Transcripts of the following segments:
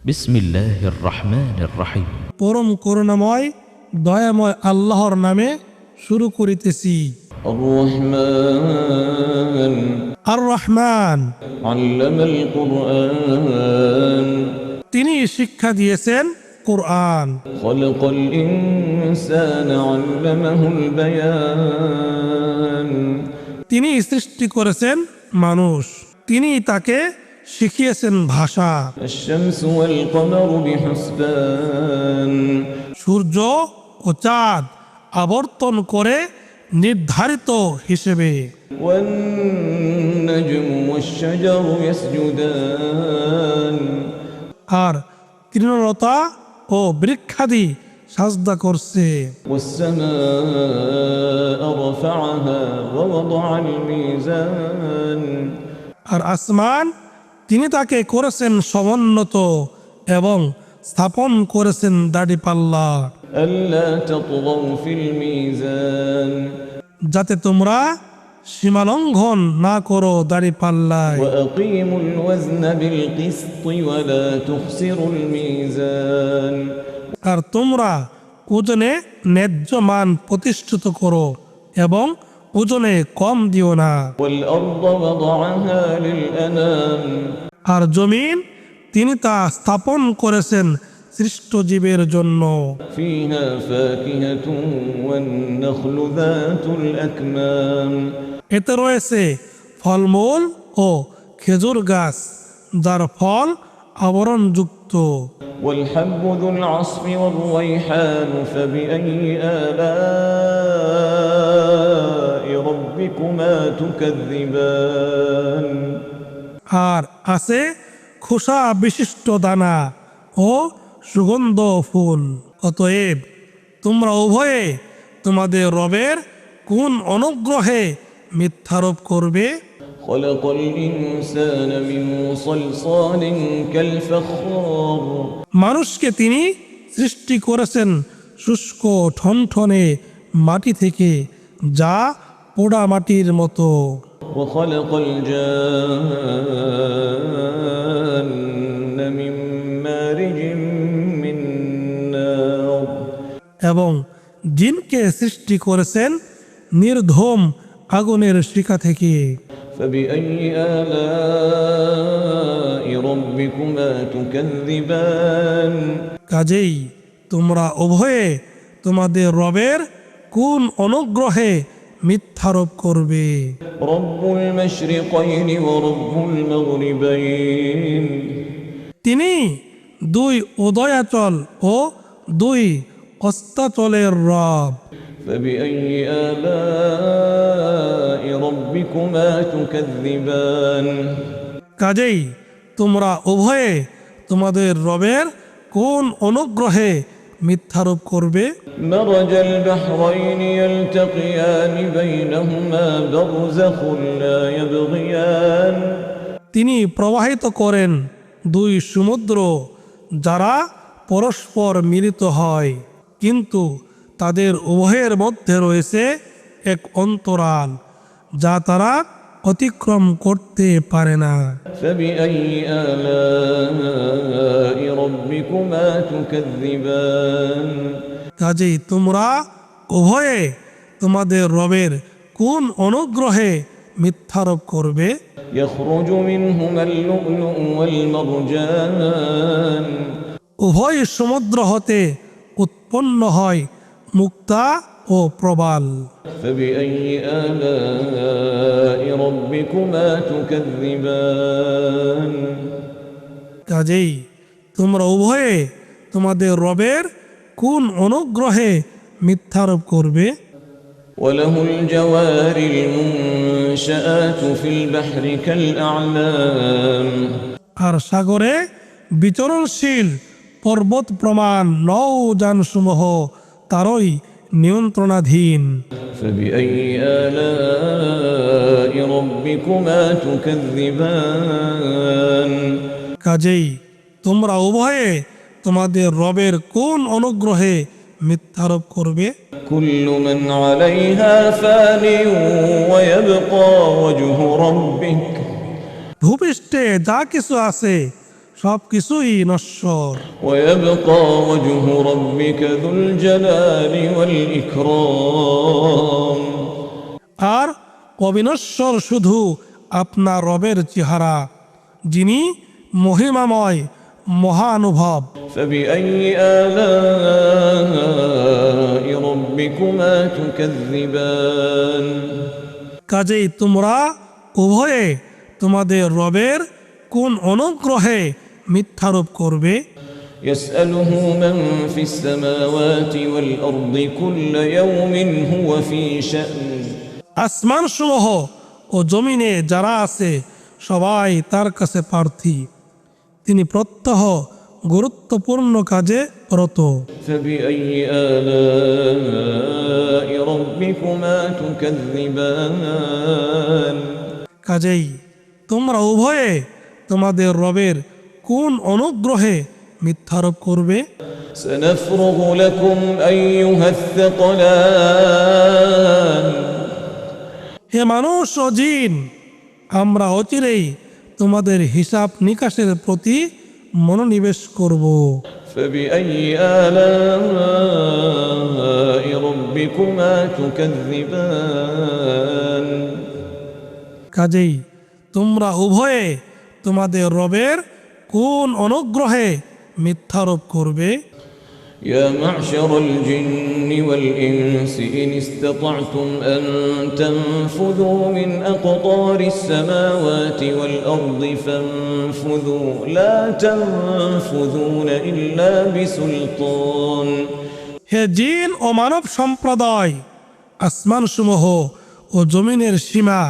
বিসমিল্লাহির রহমানির রহিম। পরম করুণাময় দয়াময় আল্লাহর নামে শুরু করিতেছি। الرحمن আর রহমান, علم القرآن তিনি শিক্ষা দিয়েছেন কোরআন। خلق الإنسان علمه البيان তিনি সৃষ্টি করেছেন মানুষ, তিনি তাকে শিখিয়েছেন ভাষা। الشمس والقمر بحسبان সূর্য ও চাঁদ আবর্তন করে নির্ধারিত হিসেবে। والنجم والشجر يسجدان আর তৃণলতা ও বৃক্ষাদি সাজদা করছে। والسماء رفعها ووضع الميزان আর আসমান, তিনি তাকে করেছেন সমুন্নত এবং স্থাপন করেছেন দাড়িপাল্লা, ألا تطغوا في الميزان যাতে তোমরা সীমালঙ্ঘন না করো দাড়িপাল্লায়। وأقيموا الوزن بالقسط ولا تخسروا الميزان আর তোমরা ওজনে ন্যায্য মান প্রতিষ্ঠিত করো এবং ওজনে কম দিও না। والأرض وضعها للأنام আর জমিন, তিনি তা স্থাপন করেছেন সৃষ্ট জীবের জন্য। فيها فاكهة والنخل ذات الأكمام এতে রয়েছে ফলমূল ও খেজুর গাছ, যার ফল আবরণযুক্ত। والحب ذو العصف والريحان فبأي آلاء ربكما تكذبان আর আছে খোসা বিশিষ্ট দানা ও সুগন্ধ ফুল। অতএব তোমরা উভয়ে তোমাদের রবের কোন অনুগ্রহে মিথ্যারোপ করবে? خلق الإنسان من صلصال كالفخار মানুষকে তিনি সৃষ্টি করেছেন শুষ্ক ঠনঠনে মাটি থেকে, যা পোড়া মাটির মতো। وخلق الجان من مارج من نار এবং জিনকে সৃষ্টি করেছেন নির্ধূম আগুনের শিখা থেকে। فبأي آلاء ربكما تكذبان কাজেই তোমরা উভয়ে তোমাদের রবের কোন অনুগ্রহে মিথ্যারোপ করবে? رب المشرقين ورب المغربين তিনি দুই উদয়াচল ও দুই অস্তাচলের রব। فبأي آلاء ربكما تكذبان কাজেই তোমরা উভয়ে তোমাদের রবের কোন অনুগ্রহে মিথ্যারোপ করবে? مرج البحرين يلتقيان بينهما برزخ لا يبغيان তিনি প্রবাহিত করেন দুই সমুদ্র, যারা পরস্পর মিলিত হয়, কিন্তু তাদের উভয়ের মধ্যে রয়েছে এক অন্তরাল, যা তারা অতিক্রম করতে পারে না। فبأي آلاء ربكما تكذبان কাজেই তোমরা উভয়ে তোমাদের রবের কোন অনুগ্রহে মিথ্যারোপ করবে? يخرج منهما اللؤلؤ والمرجان উভয় সমুদ্র হতে উৎপন্ন হয় মুক্তা ও প্রবাল। فبأي آلاء ربكما تكذبان কাজেই তোমরা উভয়ে তোমাদের রবের কোন অনুগ্রহে মিথ্যারোপ করবে? وله الجوار المنشآت في البحر كالأعلام আর সাগরে বিচরণশীল পর্বত প্রমাণ নৌযানসমূহ তারই নিয়ন্ত্রণাধীন। فبأي آلاء ربكما تكذبان কাজেই তোমরা উভয়ে তোমাদের রবের কোন অনুগ্রহে মিথ্যারোপ করবে? كل من عليها فان ويبقى وجه ربك ভূপৃষ্ঠে যা কিছু আছে সবকিছুই নশ্বর। ويبقى وجه ربك ذو الجلال والإكرام আর অবিনশ্বর শুধু আপনার রবের চেহারা, যিনি মহিমাময় মহানুভব। فبأي آلاء ربكما تكذبان কাজেই তোমরা উভয়ে তোমাদের রবের কোন অনুগ্রহে মিথ্যারোপ করবে? يسأله من في السماوات والأرض كل يوم هو في شأن আসমান সমূহ ও জমিনে যারা আছে সবাই তার কাছে প্রার্থী, তিনি প্রত্যহ গুরুত্বপূর্ণ কাজে রত। فبأي آلاء ربكما تكذبان কাজেই তোমরা উভয়ে তোমাদের রবের কোন অনুগ্রহে মিথ্যারোপ করবে? سنفرغ لكم أيها الثقلان হে মানুষ ও জিন, আমরা অচিরেই তোমাদের হিসাব নিকাশের প্রতি মনোনিবেশ করব। فبأي آلاء ربكما تكذبان কাজেই তোমরা উভয়ে তোমাদের রবের কোন অনুগ্রহে মিথ্যারোপ করবে? يا معشر الجن والإنس إن استطعتم أن تنفذوا من أقطار السماوات والأرض فانفذوا لا تنفذون إلا بسلطان হে জিন ও মানব সম্প্রদায়, আসমান সমূহ ও জমিনের সীমা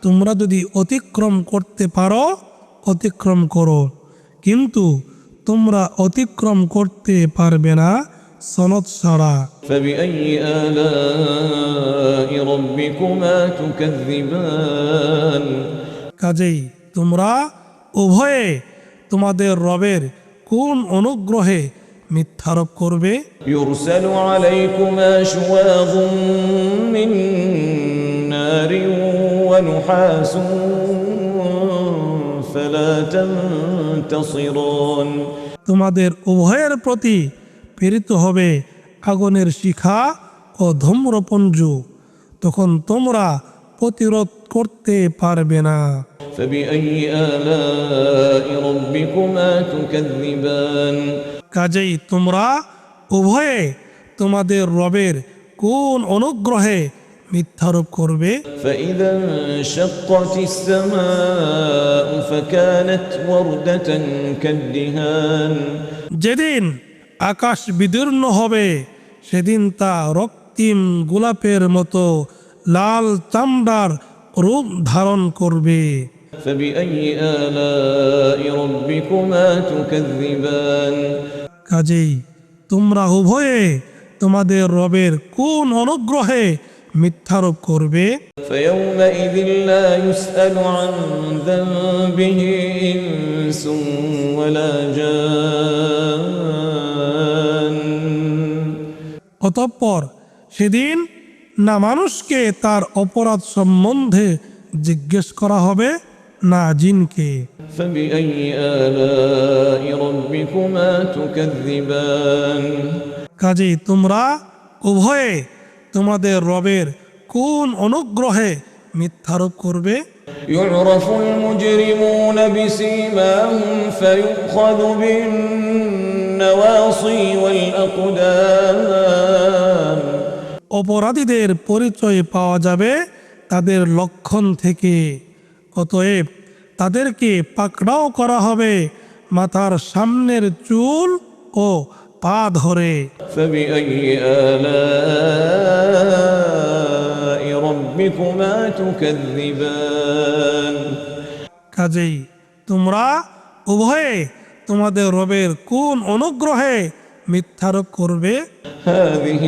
তোমরা যদি অতিক্রম করতে পারো অতিক্রম করো, কিন্তু তোমরা অতিক্রম করতে পারবে না সনদ ছাড়া। فبأي آلاء ربكما تكذبان কাজেই তোমরা উভয়ে তোমাদের রবের কোন অনুগ্রহে মিথ্যারোপ করবে? يرسل عليكما شواظ من نار ونحاس فلا تنتصران তোমাদের উভয়ের প্রতি প্রেরিত হবে আগুনের শিখা ও ধূম্রপুঞ্জ, তখন তোমরা প্রতিরোধ করতে পারবে না। فبأي آلاء ربكما تكذبان কাজেই তোমরা উভয়ে তোমাদের রবের কোন অনুগ্রহে মিথ্যারোপ করবে? فإذا انشقت السماء فكانت وردة كالدهان যেদিন আকাশ বিদীর্ণ হবে সেদিন তা রক্তিম গোলাপের মতো লাল চামড়ার রূপ ধারণ করবে। فبأي آلاء ربكما تكذبان কাজেই তোমরা উভয়ে তোমাদের রবের কোন অনুগ্রহে মিথ্যারোপ করবে? فيومئذ لا يسأل عن ذنبه إنس ولا جان অতঃপর সেদিন না মানুষকে তার অপরাধ সম্বন্ধে জিজ্ঞেস করা হবে না জিনকে। فبأي آلاء ربكما تكذبان কাজেই তোমরা উভয়ে তোমাদের রবের কোন অনুগ্রহে মিথ্যারোপ করবে? يعرف المجرمون بسيماهم فيؤخذ بالنواصي والأقدام অপরাধীদের পরিচয় পাওয়া যাবে তাদের লক্ষণ থেকে, অতএব তাদেরকে পাকড়াও করা হবে মাথার সামনের চুল ও পা ধরে। فبأي آلاء ربكما تكذبان কাজেই তোমরা উভয়ে তোমাদের রবের কোন অনুগ্রহে মিথ্যারোপ করবে? هذه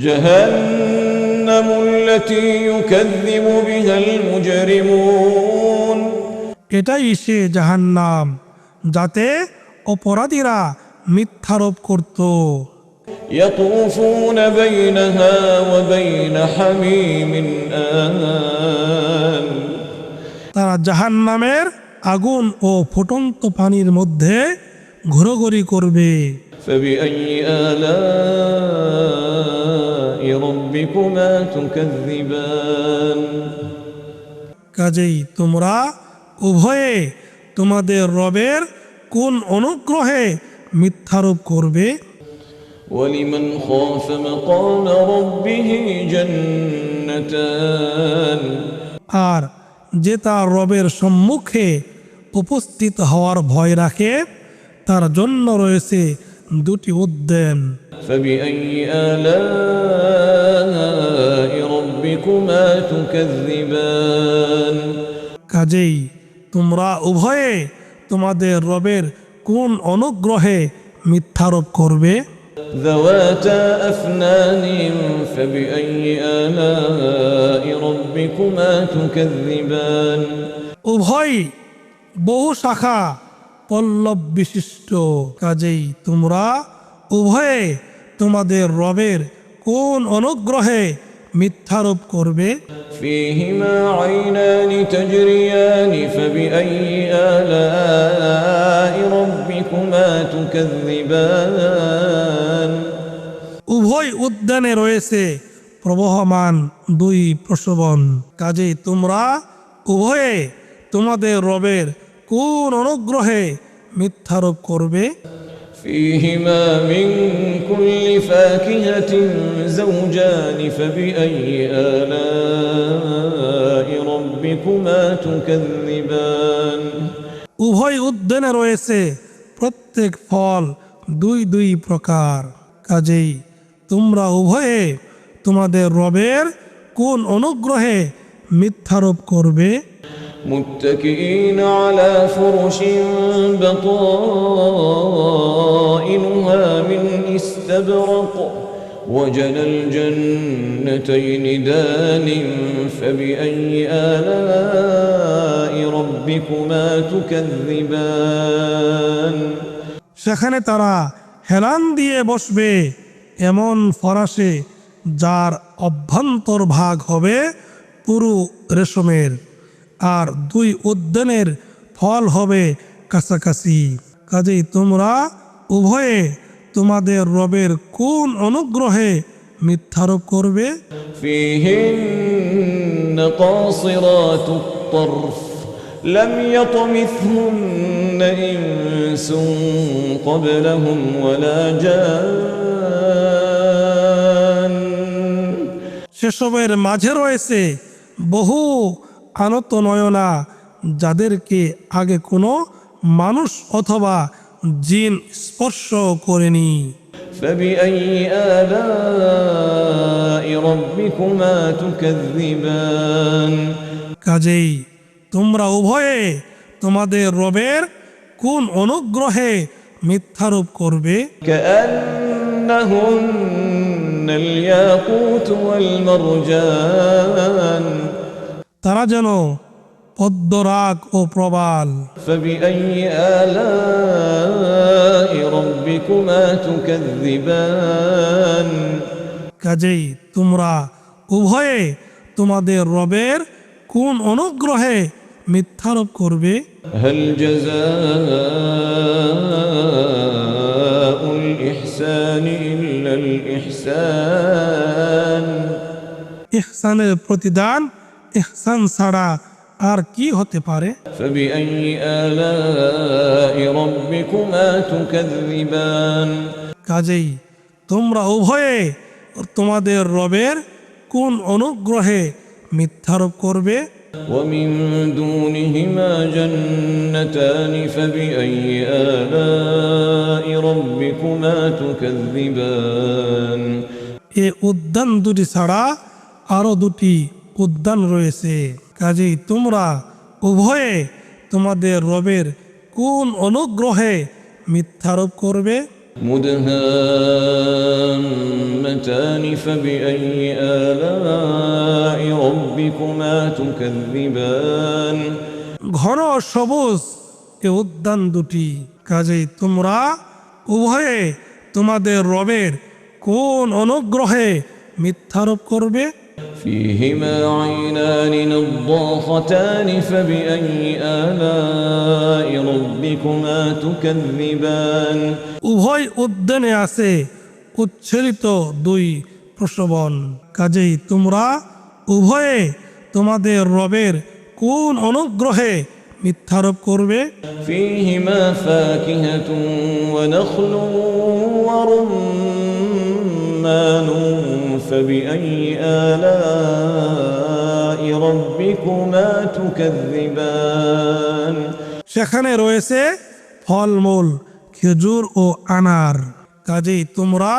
جهنم التي يكذب بها المجرمون এটাই সে জাহান্নাম যাতে অপরাধীরা মিথ্যারোপ করত। يطوفون بينها وبين حميم آن তারা জাহান্নামের আগুন ও ফুটন্ত পানির মধ্যে ঘোরাঘুরি করবে। فبأي آلاء ربكما تكذبان কাজেই তোমরা উভয়ে তোমাদের রবের কোন অনুগ্রহে মিথ্যারোপ করবে? ولمن خاف مقام ربه جنتان আর যে তার রবের সম্মুখে উপস্থিত হওয়ার ভয় রাখে তার জন্য রয়েছে দুটি উদ্যান। فبأي آلاء ربكما تكذبان কাজেই তোমরা উভয়ে তোমাদের রবের কোন অনুগ্রহে মিথ্যারোপ করবে? ذواتا أفنان فبأي آلاء ربكما تكذبان উভয় বহু শাখা পল্লব বিশিষ্ট। কাজেই তোমরা উভয়ে তোমাদের রবের কোন অনুগ্রহে মিথ্যারোপ করবে? فيهما عينان تجريان فبأي آلاء ربكما تكذبان উভয় উদ্যানে রয়েছে প্রবহমান দুই প্রসবন। কাজেই তোমরা উভয়ে তোমাদের রবের কোন অনুগ্রহে মিথ্যারোপ করবে? فيهما من كل فاكهة زوجان فبأي آلاء ربكما تكذبان উভয় উদ্যানে রয়েছে প্রত্যেক ফল দুই দুই প্রকার। কাজেই তোমরা উভয়ে তোমাদের রবের কোন অনুগ্রহে মিথ্যারোপ করবে? متكئين على فرش بطائنها من استبرق وجنى الجنتين دان فبأي آلاء ربكما تكذبان সেখানে তারা হেলান দিয়ে বসবে এমন ফরাসে যার অভ্যন্তর ভাগ হবে পুরু রেশমের, আর দুই উদ্যানের ফল হবে কাছাকাছি। কাজেই তোমরা উভয়ে তোমাদের রবের কোন অনুগ্রহে মিথ্যারোপ করবে? فيهن قاصرات الطرف لم يطمثهن إنس قبلهم ولا جان সেসবের মাঝে রয়েছে বহু আনত নয়না যাদেরকে আগে কোনো মানুষ অথবা জিন স্পর্শ করেনি। فبأي آلاء ربكما تكذبان কাজেই তোমরা উভয়ে তোমাদের রবের কোন অনুগ্রহে মিথ্যারোপ করবে? كأنهن الياقوت والمرجان তারা যেন পদ্মরাগ ও প্রবাল। فبأي آلاء ربكما تكذبان কাজেই তোমরা উভয়ে তোমাদের রবের কোন অনুগ্রহে মিথ্যারোপ করবে? هل جزاء الإحسان إلا الإحسان ইহসানের প্রতিদান ইহসান ছাড়া আর কি হতে পারে? فبأي آلاء ربكما تكذبان কাজেই তোমরা উভয়ে তোমাদের রবের কোন অনুগ্রহে মিথ্যারোপ করবে? ومن دونهما جنتان فبأي آلاء ربكما تكذبان এ উদ্যান দুটি ছাড়া আরো দুটি উদ্যান রয়েছে। কাজেই তোমরা উভয়ে তোমাদের রবের কোন অনুগ্রহে মিথ্যারোপ করবে? مدهامتان فبأي آلاء ربكما تكذبان ঘন সবুজ এ উদ্যান দুটি। কাজেই তোমরা উভয়ে তোমাদের রবের কোন অনুগ্রহে মিথ্যারোপ করবে? فيهما عينان نضاختان فبأي آلاء ربكما تكذبان উভয় উদ্যানে আছে উচ্ছ্বসিত দুই প্রসবন, কাজেই তোমরা উভয়ে তোমাদের রবের কোন অনুগ্রহে মিথ্যারোপ করবে? فيهما فاكهة ونخل ورمان فبأي آلاء ربكما تكذبان সেখানে রয়েছে ফলমূল খেজুর ও আনার, কাজেই তোমরা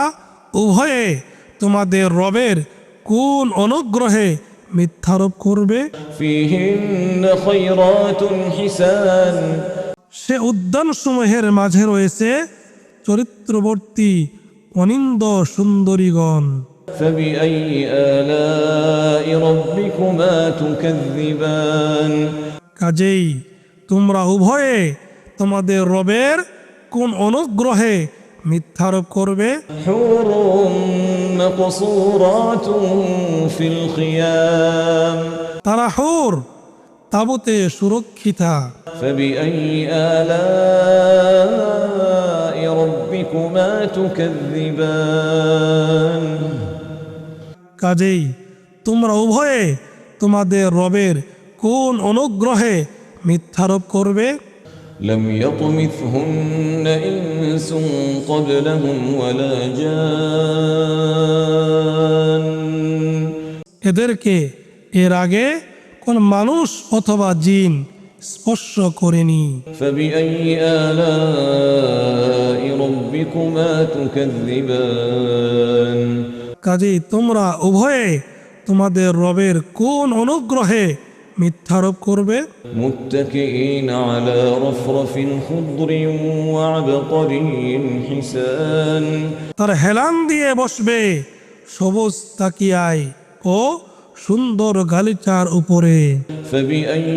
উভয়ে তোমাদের রবের কোন অনুগ্রহে মিথ্যারোপ করবে? فيهن خيرات حسان সে উদ্যানসমূহের মাঝে রয়েছে চরিত্রবর্তী অনিন্দ সুন্দরীগণ। فبأي آلاء ربكما تكذبان কাজেই তোমরা উভয়ে তোমাদের রবের কোন অনুগ্রহে মিথ্যারোপ করবে? حور مقصورات في الخيام তারা হুর তাবুতে সুরক্ষিতা। فبأي آلاء ربكما تكذبان কাজেই তোমরা উভয়ে তোমাদের রবের কোন অনুগ্রহে মিথ্যারোপ করবে? لم يطمثهن إنس قبلهم ولا جان এদেরকে এর আগে কোন মানুষ অথবা জিন স্পর্শ করেনি। فبأي آلاء ربكما تكذبان কাজেই তোমরা উভয়ে তোমাদের রবের কোন অনুগ্রহে মিথ্যারোপ করবে? متكئين على رفرف خضر وعبقري حسان তারা হেলান দিয়ে বসবে সবুজ তাকিয়ায় ও সুন্দর গালিচার উপরে। فبأي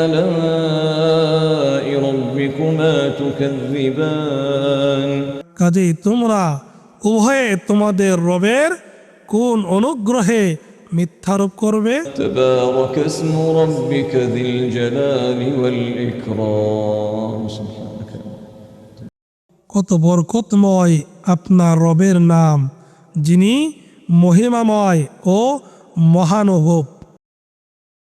آلاء ربكما تكذبان কাজেই তোমরা উভয়ে তোমাদের রবের কোন অনুগ্রহে মিথ্যারোপ করবে? تبارك اسم ربك ذي الجلال والإكرام سبحانك কত বরকতময় আপনার রবের নাম, যিনি মহিমাময় ও মহানুভব।